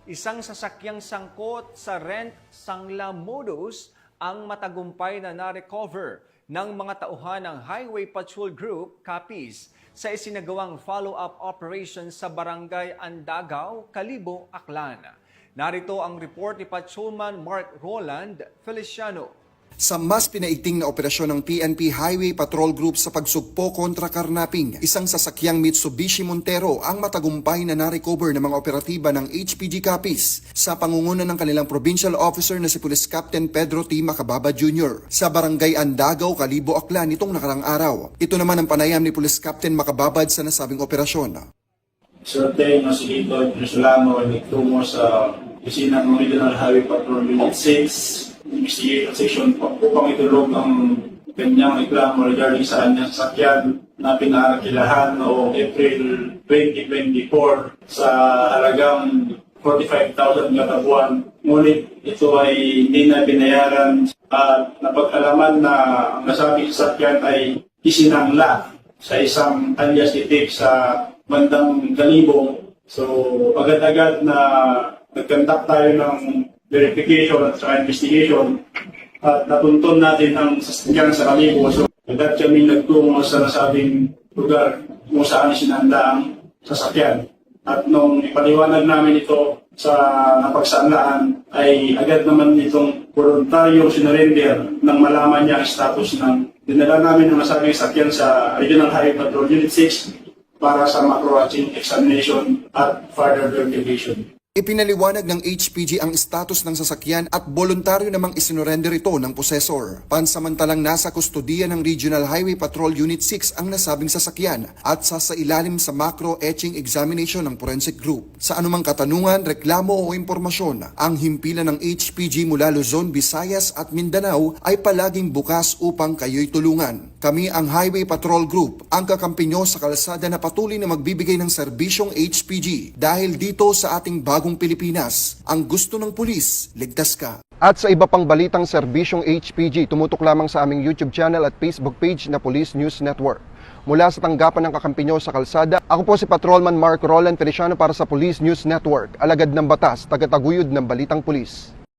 Isang sasakyang sangkot sa rent sangla modus ang matagumpay na na-recover ng mga tauhan ng Highway Patrol Group, CAPIS, sa isinagawang follow-up operation sa Barangay Andagaw, Kalibo, Aklan. Narito ang report ni Patrolman Mark Roland Feliciano. Sa mas pinaigting na operasyon ng PNP Highway Patrol Group sa pagsugpo kontra karnaping, isang sasakyang Mitsubishi Montero ang matagumpay na na-recover ng mga operatiba ng HPG CAPIS sa pangunguna ng kanilang provincial officer na si Police Captain Pedro T. Macababa Jr. sa Barangay Andagaw, Kalibo, Aklan nitong nakarang araw. Ito naman ang panayam ni Police Captain Macababad sa nasabing operasyon. Survey na si Hito Presolano ay nagtungo sa opisina ng Regional Highway Patrol Unit 6 Investigation Section upang itulog ang kanyang reklamo regarding sa kanyang sasakyan na pinakakilahan noong April 2024 sa halagang 45,000 kada buwan. Ngunit ito ay hindi na binayaran at napag-alaman na ang nasabing sasakyan ay isinangla sa isang alias itik sa bandang Kalibo. So agad-agad na nag-conduct tayo ng verification at saka investigation at natuntun natin ang sasakyan sa Kalibo. So agad kami nagtungo sa nasabing lugar kung saan sinanda ang sasakyan. At nung ipaliwanag namin ito sa napagsanlaan ay agad naman itong voluntaryong sinurrender nang malaman niya ang status ng dinala namin ang nasabing sasakyan sa Regional Highway Patrol Unit 6 para sa macro-routine examination at further verification. Ipinaliwanag ng HPG ang status ng sasakyan at voluntaryo namang isinurrender ito ng possessor. Pansamantalang nasa kustodiya ng Regional Highway Patrol Unit 6 ang nasabing sasakyan at sasailalim sa macro-etching examination ng forensic group. Sa anumang katanungan, reklamo o impormasyon, ang himpilan ng HPG mula Luzon, Visayas at Mindanao ay palaging bukas upang kayo'y tulungan. Kami ang Highway Patrol Group, ang kakampi nyo sa kalsada na patuloy na magbibigay ng serbisyong HPG. Dahil dito sa ating bagong Pilipinas, ang gusto ng pulis, ligtas ka. At sa iba pang balitang serbisyong HPG, tumutok lamang sa aming YouTube channel at Facebook page na Police News Network. Mula sa tanggapan ng kakampi nyo sa kalsada, ako po si Patrolman Mark Roland Feliciano para sa Police News Network, alagad ng batas, tagataguyod ng balitang pulis.